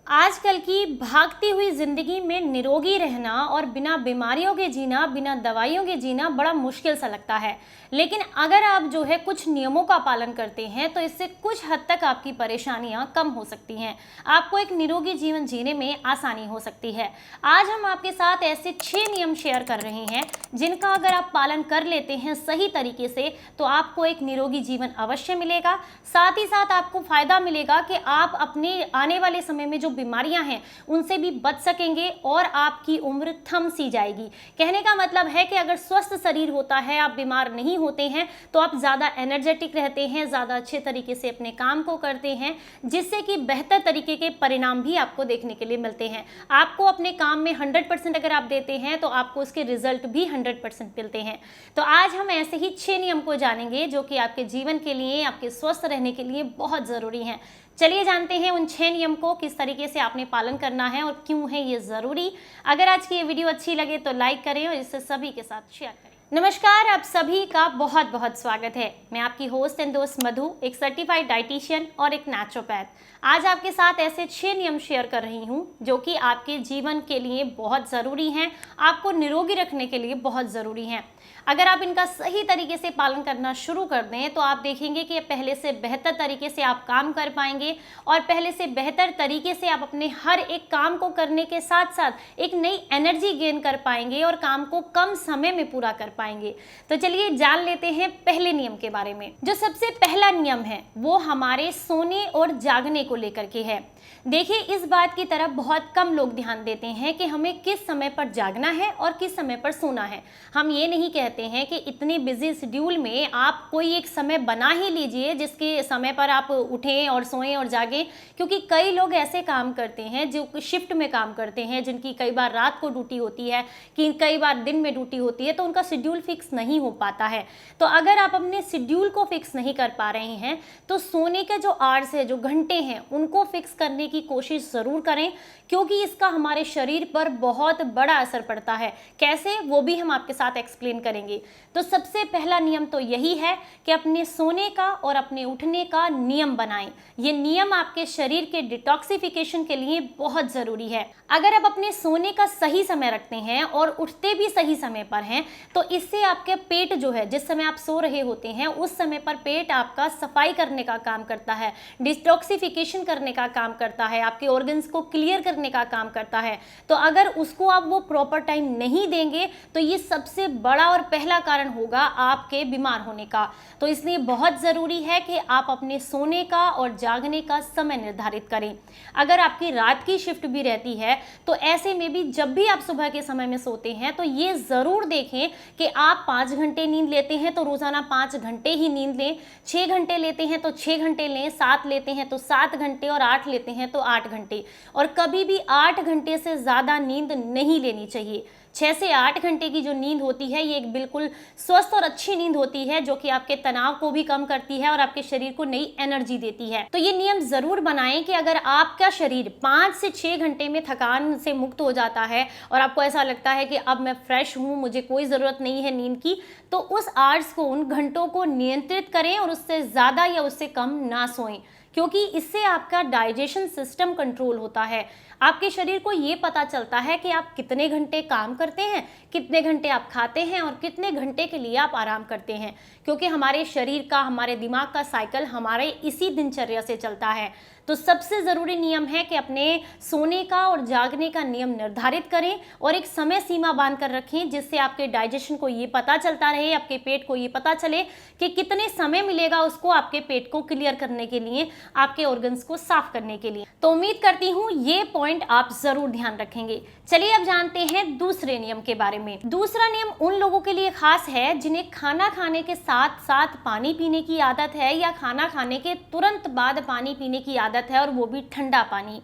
आजकल की भागती हुई जिंदगी में निरोगी रहना और बिना बीमारियों के जीना, बिना दवाइयों के जीना बड़ा मुश्किल सा लगता है। लेकिन अगर आप जो है कुछ नियमों का पालन करते हैं तो इससे कुछ हद तक आपकी परेशानियां कम हो सकती हैं। आपको एक निरोगी जीवन जीने में आसानी हो सकती है। आज हम आपके साथ ऐसे 6 नियम शेयर कर रहे हैं जिनका अगर आप पालन कर लेते हैं सही तरीके से तो आपको एक निरोगी जीवन अवश्य मिलेगा। साथ ही साथ आपको फायदा मिलेगा कि आप अपने आने वाले समय में जो बीमारियां हैं उनसे भी बच सकेंगे और आपकी उम्र थम सी जाएगी। कहने का मतलब है कि अगर स्वस्थ शरीर होता है, आप बीमार नहीं होते हैं, तो आप ज़्यादा एनर्जेटिक रहते हैं, ज़्यादा अच्छे तरीके से अपने काम को करते हैं, जिससे कि बेहतर तरीके के परिणाम भी आपको देखने के लिए मिलते हैं। आपको अपने काम में 100% अगर आप देते हैं तो आपको उसके रिजल्ट भी 100% मिलते हैं। तो आज हम ऐसे ही 6 नियम को जानेंगे जो कि आपके जीवन के लिए, आपके स्वस्थ रहने के लिए बहुत ज़रूरी हैं। चलिए जानते हैं उन 6 नियम को किस तरीके से आपने पालन करना है और क्यों है ये ज़रूरी। अगर आज की ये वीडियो अच्छी लगे तो लाइक करें और इसे सभी के साथ शेयर करें। नमस्कार, आप सभी का बहुत बहुत स्वागत है। मैं आपकी होस्ट एंड दोस्त मधु, एक सर्टिफाइड डाइटिशियन और एक नेचुरोपैथ। आज आपके साथ ऐसे 6 नियम शेयर कर रही हूँ जो कि आपके जीवन के लिए बहुत ज़रूरी हैं, आपको निरोगी रखने के लिए बहुत ज़रूरी हैं। अगर आप इनका सही तरीके से पालन करना शुरू कर दें तो आप देखेंगे कि पहले से बेहतर तरीके से आप काम कर पाएंगे और पहले से बेहतर तरीके से आप अपने हर एक काम को करने के साथ साथ एक नई एनर्जी गेन कर पाएंगे और काम को कम समय में पूरा कर पाएंगे। तो चलिए जान लेते हैं पहले नियम के बारे में। जो सबसे पहला नियम है वो हमारे सोने और जागने को लेकर के है। देखिए, इस बात की तरफ बहुत कम लोग ध्यान देते हैं कि हमें किस समय पर जागना है और किस समय पर सोना है। हम ये नहीं कहते हैं कि इतने बिजी शेड्यूल में आप कोई एक समय बना ही लीजिए जिसके समय पर आप उठें और सोएं और जागें, क्योंकि कई लोग ऐसे काम करते हैं जो शिफ्ट में काम करते हैं, जिनकी कई बार रात को ड्यूटी होती है, कि कई बार दिन में ड्यूटी होती है, तो उनका शेड्यूल फिक्स नहीं हो पाता है। तो अगर आप अपने शेड्यूल को फिक्स नहीं कर पा रहे हैं तो सोने के जो आवर्स है, जो घंटे हैं, उनको फिक्स करने की कोशिश ज़रूर करें, क्योंकि इसका हमारे शरीर पर बहुत बड़ा असर पड़ता है। कैसे, वो भी हम आपके साथ एक्सप्लेन करेंगे। तो सबसे पहला नियम तो यही है कि अपने सोने का और अपने उठने का नियम बनाएं। ये नियम आपके शरीर के डिटॉक्सिफिकेशन के लिए बहुत ज़रूरी है। अगर आप अपने सोने का सही समय रखते हैं और उठते भी सही समय पर हैं तो इससे आपके पेट जो है, जिस समय आप सो रहे होते हैं उस समय पर पेट आपका सफाई करने का काम करता है, डिटॉक्सिफिकेशन करने का काम करता है, आपके ऑर्गन्स को क्लियर करने का काम करता है। तो अगर उसको आप वो प्रॉपर टाइम नहीं देंगे तो ये सबसे बड़ा और पहला कारण होगा आपके बीमार होने का। तो इसलिए बहुत ज़रूरी है कि आप अपने सोने का और जागने का समय निर्धारित करें। अगर आपकी रात की शिफ्ट भी रहती है तो ऐसे में भी जब भी आप सुबह के समय में सोते हैं तो ये ज़रूर देखें कि आप 5 घंटे नींद लेते हैं तो रोज़ाना 5 घंटे ही नींद लें, 6 घंटे लेते हैं तो 6 घंटे लें, 7 लेते हैं तो 7 घंटे और 8 लेते हैं तो 8 घंटे। और कभी भी 8 घंटे से ज़्यादा नींद नहीं लेनी चाहिए। 6 से 8 घंटे की जो नींद होती है ये एक बिल्कुल स्वस्थ और अच्छी नींद होती है जो कि आपके तनाव को भी कम करती है और आपके शरीर को नई एनर्जी देती है। तो ये नियम ज़रूर बनाएं कि अगर आपका शरीर 5 से 6 घंटे में थकान से मुक्त हो जाता है और आपको ऐसा लगता है कि अब मैं फ्रेश हूँ, मुझे कोई ज़रूरत नहीं है नींद की, तो उस आवर्स को, उन घंटों को नियंत्रित करें और उससे ज़्यादा या उससे कम ना सोएं, क्योंकि इससे आपका डाइजेशन सिस्टम कंट्रोल होता है। आपके शरीर को ये पता चलता है कि आप कितने घंटे काम करते हैं, कितने घंटे आप खाते हैं और कितने घंटे के लिए आप आराम करते हैं, क्योंकि हमारे शरीर का, हमारे दिमाग का साइकिल हमारे इसी दिनचर्या से चलता है। तो सबसे ज़रूरी नियम है कि अपने सोने का और जागने का नियम निर्धारित करें और एक समय सीमा बांध कर रखें, जिससे आपके डाइजेशन को ये पता चलता रहे, आपके पेट को ये पता चले कि कितने समय मिलेगा उसको आपके पेट को क्लियर करने के लिए, आपके ऑर्गन्स को साफ करने के लिए। तो उम्मीद करती हूँ ये पॉइंट आप ज़रूर ध्यान रखेंगे। चलिए अब जानते हैं दूसरे नियम के बारे में। दूसरा नियम उन लोगों के लिए खास है जिन्हें खाना खाने के साथ साथ पानी पीने की आदत है या खाना खाने के तुरंत बाद पानी पीने की आदत है, और वो भी ठंडा पानी।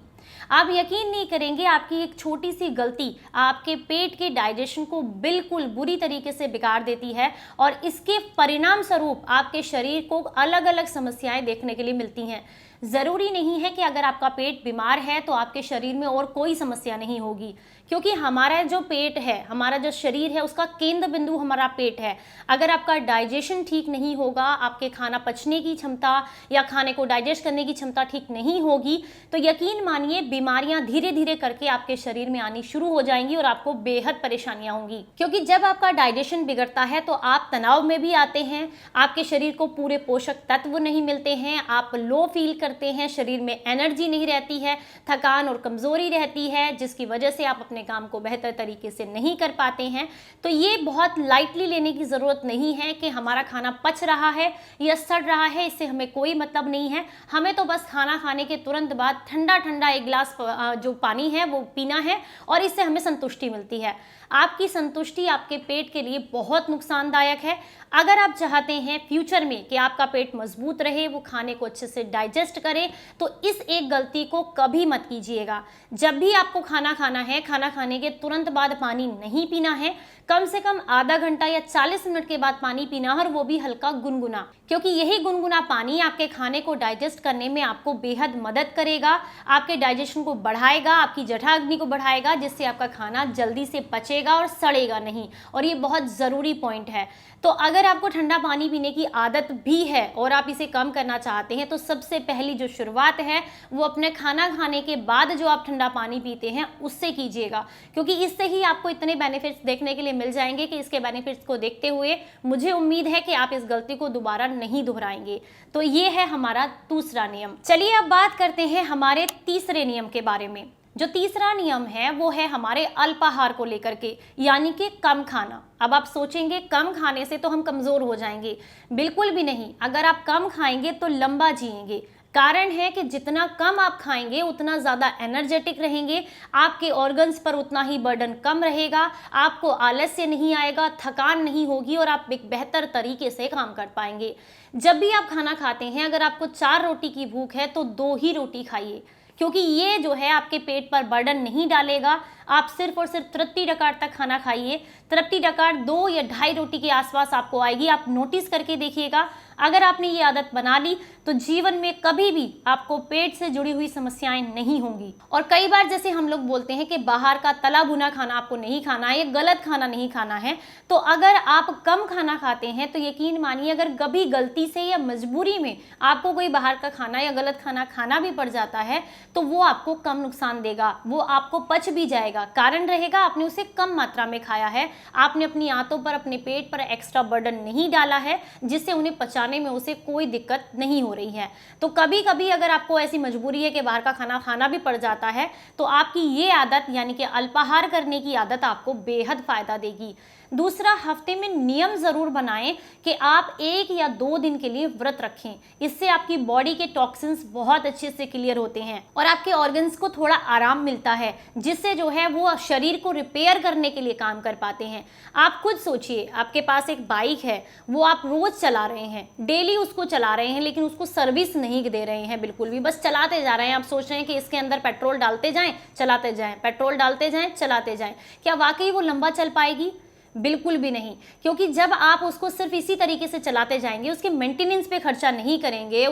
आप यकीन नहीं करेंगे, आपकी एक छोटी सी गलती आपके पेट के डाइजेशन को बिल्कुल बुरी तरीके से बिगाड़ देती है और इसके परिणाम स्वरूप आपके शरीर को अलग अलग समस्याएं देखने के लिए मिलती हैं। ज़रूरी नहीं है कि अगर आपका पेट बीमार है तो आपके शरीर में और कोई समस्या नहीं होगी, क्योंकि हमारा जो पेट है, हमारा जो शरीर है, उसका केंद्र बिंदु हमारा पेट है। अगर आपका डाइजेशन ठीक नहीं होगा, आपके खाना पचने की क्षमता या खाने को डाइजेस्ट करने की क्षमता ठीक नहीं होगी, तो यकीन मानिए मानिए बीमारियां धीरे धीरे करके आपके शरीर में आनी शुरू हो जाएंगी और आपको बेहद परेशानियां होंगी। क्योंकि जब आपका डाइजेशन बिगड़ता है तो आप तनाव में भी आते हैं, आपके शरीर को पूरे पोषक तत्व नहीं मिलते हैं, आप लो फील करते हैं, शरीर में एनर्जी नहीं रहती है, थकान और कमजोरी रहती है, जिसकी वजह से आप अपने काम को बेहतर तरीके से नहीं कर पाते हैं। तो ये बहुत लाइटली लेने की ज़रूरत नहीं है कि हमारा खाना पच रहा है या सड़ रहा है, इससे हमें कोई मतलब नहीं है। हमें तो बस खाना खाने के तुरंत बाद ठंडा ठंडा एक गिलास जो पानी है वो पीना है और इससे हमें संतुष्टि मिलती है। आपकी संतुष्टि आपके पेट के लिए बहुत नुकसानदायक है। अगर आप चाहते हैं फ्यूचर में कि आपका पेट मजबूत रहे, वो खाने को अच्छे से डाइजेस्ट करे, तो इस एक गलती को कभी मत कीजिएगा। जब भी आपको खाना खाना है, खाना खाने के तुरंत बाद पानी नहीं पीना है, कम से कम आधा घंटा या 40 मिनट के बाद पानी पीना है, और वो भी हल्का गुनगुना, क्योंकि यही गुनगुना पानी आपके खाने को डाइजेस्ट करने में आपको बेहद मदद करेगा, आपके डाइजेशन को बढ़ाएगा, आपकी जठराग्नि को बढ़ाएगा, जिससे आपका खाना जल्दी से पचेगा और सड़ेगा नहीं। और ये बहुत ज़रूरी पॉइंट है। तो अगर आपको ठंडा पानी पीने की आदत भी है और आप इसे कम करना चाहते हैं, तो सबसे पहली जो शुरुआत है वो अपने खाना खाने के बाद जो आप ठंडा पानी पीते हैं उससे कीजिएगा, क्योंकि इससे ही आपको इतने बेनिफिट्स देखने के लिए मिल जाएंगे कि इसके बेनिफिट्स को देखते हुए मुझे उम्मीद है कि आप इस गलती को दोबारा नहीं दोहराएंगे। तो ये है हमारा दूसरा नियम। चलिए अब बात करते हैं हमारे तीसरे नियम के बारे में। जो तीसरा नियम है वो है हमारे अल्पाहार को लेकर के, यानी कि कम खाना। अब आप सोचेंगे कम खाने से तो हम कमज़ोर हो जाएंगे। बिल्कुल भी नहीं। अगर आप कम खाएंगे तो लंबा जिएंगे। कारण है कि जितना कम आप खाएंगे उतना ज़्यादा एनर्जेटिक रहेंगे, आपके ऑर्गन्स पर उतना ही बर्डन कम रहेगा, आपको आलस्य नहीं आएगा, थकान नहीं होगी और आप एक बेहतर तरीके से काम कर पाएंगे। जब भी आप खाना खाते हैं, अगर आपको 4 रोटी की भूख है तो 2 ही रोटी खाइए, क्योंकि ये जो है आपके पेट पर बर्डन नहीं डालेगा। आप सिर्फ और सिर्फ तृप्ति डकार तक खाना खाइए। तृप्ति डकार 2 या 2.5 रोटी के आसपास आपको आएगी। आप नोटिस करके देखिएगा, अगर आपने ये आदत बना ली तो जीवन में कभी भी आपको पेट से जुड़ी हुई समस्याएं नहीं होंगी। और कई बार जैसे हम लोग बोलते हैं कि बाहर का तला भुना खाना आपको नहीं खाना है, गलत खाना नहीं खाना है, तो अगर आप कम खाना खाते हैं तो यकीन मानिए अगर कभी गलती से या मजबूरी में आपको कोई बाहर का खाना या गलत खाना खाना भी पड़ जाता है तो वो आपको कम नुकसान देगा, वो आपको पच भी जाएगा। कारण रहेगा आपने उसे कम मात्रा में खाया है, आपने अपनी आंतों पर, अपने पेट पर एक्स्ट्रा बर्डन नहीं डाला है, जिससे उन्हें पचाने में उसे कोई दिक्कत नहीं हो रही है। तो कभी कभी अगर आपको ऐसी मजबूरी है कि बाहर का खाना खाना भी पड़ जाता है तो आपकी ये आदत यानी कि अल्पाहार करने की आदत आपको बेहद फायदा देगी। दूसरा, हफ्ते में नियम ज़रूर बनाएं कि आप 1 या 2 दिन के लिए व्रत रखें। इससे आपकी बॉडी के टॉक्सिन्स बहुत अच्छे से क्लियर होते हैं और आपके ऑर्गन्स को थोड़ा आराम मिलता है, जिससे जो है वो शरीर को रिपेयर करने के लिए काम कर पाते हैं। आप खुद सोचिए, आपके पास एक बाइक है, वो आप रोज़ चला रहे हैं, डेली उसको चला रहे हैं, लेकिन उसको सर्विस नहीं दे रहे हैं बिल्कुल भी, बस चलाते जा रहे हैं। आप सोच रहे हैं कि इसके अंदर पेट्रोल डालते जाएं, चलाते जाएं, पेट्रोल डालते जाएं, चलाते जाएं। क्या वाकई वो लंबा चल पाएगी? बिल्कुल भी नहीं, क्योंकि जब आप उसको सिर्फ इसी तरीके से चलाते जाएंगे, उसके मेंटेनेंस पे खर्चा नहीं करेंगे,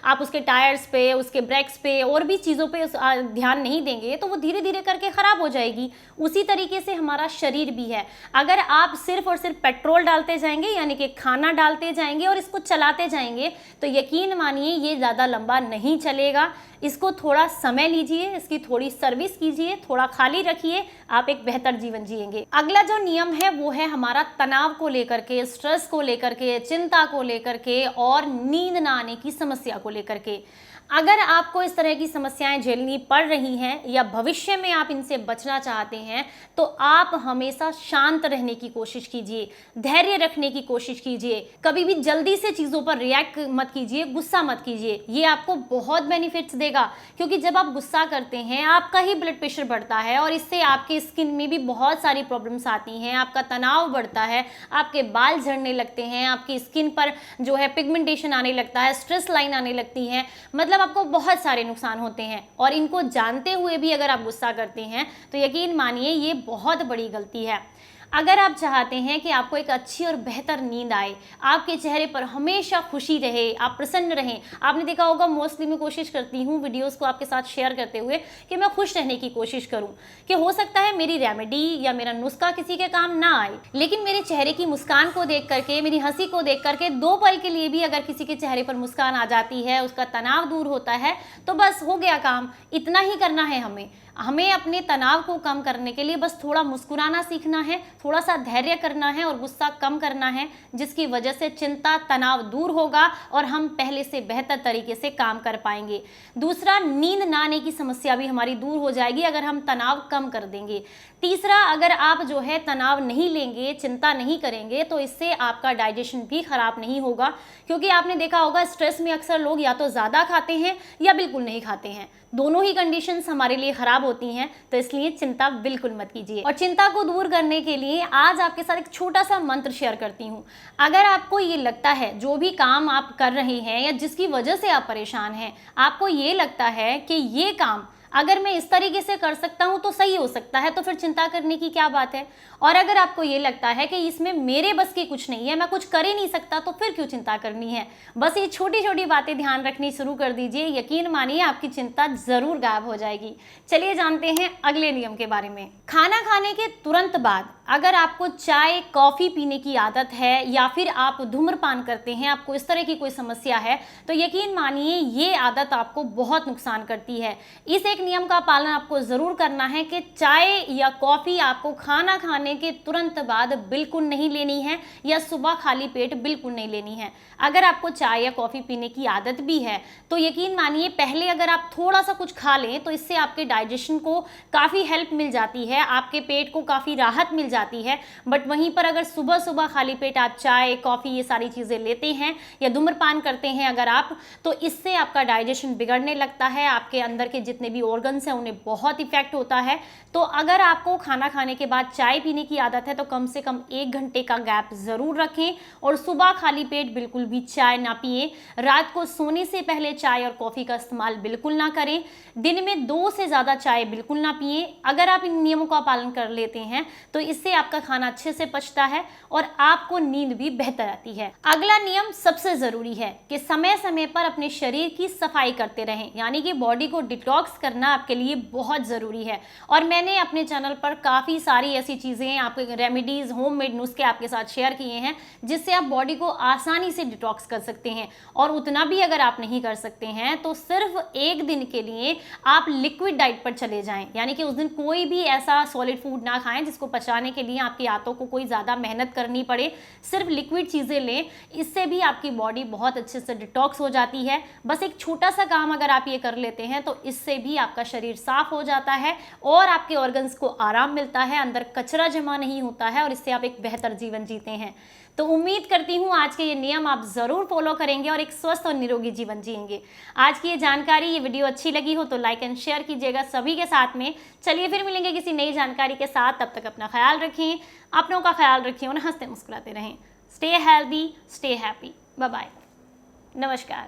आप उसके टायर्स पे, उसके ब्रेक्स पे और भी चीज़ों पे ध्यान नहीं देंगे, तो वो धीरे धीरे करके ख़राब हो जाएगी। उसी तरीके से हमारा शरीर भी है। अगर आप सिर्फ और सिर्फ पेट्रोल डालते जाएंगे यानी कि खाना डालते जाएंगे और इसको चलाते जाएंगे, तो यकीन मानिए ये ज़्यादा लंबा नहीं चलेगा। इसको थोड़ा समय लीजिए, इसकी थोड़ी सर्विस कीजिए, थोड़ा खाली रखिए, आप एक बेहतर जीवन जिएंगे। अगला जो नियम है वो है हमारा तनाव को लेकर के, स्ट्रेस को लेकर के, चिंता को लेकर के और नींद ना आने की समस्या को लेकर के। अगर आपको इस तरह की समस्याएं झेलनी पड़ रही हैं या भविष्य में आप इनसे बचना चाहते हैं, तो आप हमेशा शांत रहने की कोशिश कीजिए, धैर्य रखने की कोशिश कीजिए, कभी भी जल्दी से चीज़ों पर रिएक्ट मत कीजिए, गुस्सा मत कीजिए। ये आपको बहुत बेनिफिट्स देगा, क्योंकि जब आप गुस्सा करते हैं आपका ही ब्लड प्रेशर बढ़ता है और इससे आपकी स्किन में भी बहुत सारी प्रॉब्लम्स आती हैं, आपका तनाव बढ़ता है, आपके बाल झड़ने लगते हैं, आपकी स्किन पर जो है पिगमेंटेशन आने लगता है, स्ट्रेस लाइन आने लगती है, मतलब आपको बहुत सारे नुकसान होते हैं। और इनको जानते हुए भी अगर आप गुस्सा करते हैं तो यकीन मानिए ये बहुत बड़ी गलती है। अगर आप चाहते हैं कि आपको एक अच्छी और बेहतर नींद आए, आपके चेहरे पर हमेशा खुशी रहे, आप प्रसन्न रहें। आपने देखा होगा मोस्टली मैं कोशिश करती हूँ वीडियोस को आपके साथ शेयर करते हुए कि मैं खुश रहने की कोशिश करूँ, कि हो सकता है मेरी रेमेडी या मेरा नुस्खा किसी के काम ना आए, लेकिन मेरे चेहरे की मुस्कान को देख करके, मेरी हंसी को देख करके 2 पल के लिए भी अगर किसी के चेहरे पर मुस्कान आ जाती है, उसका तनाव दूर होता है, तो बस हो गया काम। इतना ही करना है हमें अपने तनाव को कम करने के लिए बस थोड़ा मुस्कुराना सीखना है, थोड़ा सा धैर्य करना है और गुस्सा कम करना है, जिसकी वजह से चिंता तनाव दूर होगा और हम पहले से बेहतर तरीके से काम कर पाएंगे। दूसरा, नींद ना आने की समस्या भी हमारी दूर हो जाएगी अगर हम तनाव कम कर देंगे। तीसरा, अगर आप जो है तनाव नहीं लेंगे, चिंता नहीं करेंगे, तो इससे आपका डाइजेशन भी खराब नहीं होगा, क्योंकि आपने देखा होगा स्ट्रेस में अक्सर लोग या तो ज़्यादा खाते हैं या बिल्कुल नहीं खाते हैं। दोनों ही कंडीशंस हमारे लिए खराब होती हैं, तो इसलिए चिंता बिल्कुल मत कीजिए। और चिंता को दूर करने के लिए आज आपके साथ एक छोटा सा मंत्र शेयर करती हूँ। अगर आपको ये लगता है जो भी काम आप कर रहे हैं या जिसकी वजह से आप परेशान हैं, आपको ये लगता है कि ये काम अगर मैं इस तरीके से कर सकता हूं तो सही हो सकता है, तो फिर चिंता करने की क्या बात है। और अगर आपको ये लगता है कि इसमें मेरे बस की कुछ नहीं है, मैं कुछ कर ही नहीं सकता, तो फिर क्यों चिंता करनी है। बस ये छोटी छोटी बातें ध्यान रखनी शुरू कर दीजिए, यकीन मानिए आपकी चिंता जरूर गायब हो जाएगी। चलिए जानते हैं अगले नियम के बारे में। खाना खाने के तुरंत बाद अगर आपको चाय कॉफी पीने की आदत है या फिर आप धूम्रपान करते हैं, आपको इस तरह की कोई समस्या है, तो यकीन मानिए ये आदत आपको बहुत नुकसान करती है। इस एक नियम का पालन आपको जरूर करना है कि चाय या कॉफी आपको खाना खाने के तुरंत बाद बिल्कुल नहीं लेनी है या सुबह खाली पेट बिल्कुल नहीं लेनी है। अगर आपको चाय या कॉफी पीने की आदत भी है तो यकीन मानिए पहले अगर आप थोड़ा सा कुछ खा लें तो इससे आपके डाइजेशन को काफ़ी हेल्प मिल जाती है, आपके पेट को काफ़ी राहत मिल जाती है। बट वहीं पर अगर सुबह सुबह खाली पेट आप चाय कॉफ़ी ये सारी चीज़ें लेते हैं या धूम्रपान करते हैं अगर आप, तो इससे आपका डाइजेशन बिगड़ने लगता है, आपके अंदर के जितने भी ऑर्गन्स हैं उन्हें बहुत इफेक्ट होता है। तो अगर आपको खाना खाने के बाद चाय पीने की आदत है तो कम से कम 1 घंटे का गैप ज़रूर रखें और सुबह खाली पेट बिल्कुल भी चाय ना पिए। रात को सोने से पहले चाय और कॉफ़ी का इस्तेमाल बिल्कुल ना करें। दिन में 2 से ज़्यादा चाय बिल्कुल ना पिए। अगर आप इन नियमों का पालन कर लेते हैं तो इससे आपका खाना अच्छे से पचता है और आपको नींद भी बेहतर आती है। अगला नियम सबसे ज़रूरी है कि समय समय पर अपने शरीर की सफाई करते रहें, यानी कि बॉडी को डिटॉक्स करना आपके लिए बहुत ज़रूरी है। और मैंने अपने चैनल पर काफ़ी सारी ऐसी चीज़ें, आपके रेमेडीज़, होममेड नुस्खे आपके साथ शेयर किए हैं जिससे आप बॉडी को आसानी से डिटॉक्स कर सकते हैं। और उतना भी अगर आप नहीं कर सकते हैं तो सिर्फ 1 दिन के लिए आप लिक्विड डाइट पर चले जाएं, यानी कि उस दिन कोई भी ऐसा सॉलिड फूड ना खाएं जिसको पचाने के लिए आपकी आंतों को कोई ज़्यादा मेहनत करनी पड़े। सिर्फ लिक्विड चीज़ें लें, इससे भी आपकी बॉडी बहुत अच्छे से डिटॉक्स हो जाती है। बस एक छोटा सा काम अगर आप ये कर लेते हैं तो इससे भी आपका शरीर साफ हो जाता है और आपके ऑर्गन्स को आराम मिलता है, अंदर कचरा जमा नहीं होता है और इससे आप एक बेहतर जीवन जीते हैं। तो उम्मीद करती हूँ आज के ये नियम आप ज़रूर फॉलो करेंगे और एक स्वस्थ और निरोगी जीवन जिएंगे। आज की ये जानकारी, ये वीडियो अच्छी लगी हो तो लाइक एंड शेयर कीजिएगा सभी के साथ में। चलिए फिर मिलेंगे किसी नई जानकारी के साथ, तब तक अपना ख्याल रखें, अपनों का ख्याल रखें और हंसते मुस्कुराते रहें। Stay healthy, stay happy. Bye bye, नमस्कार।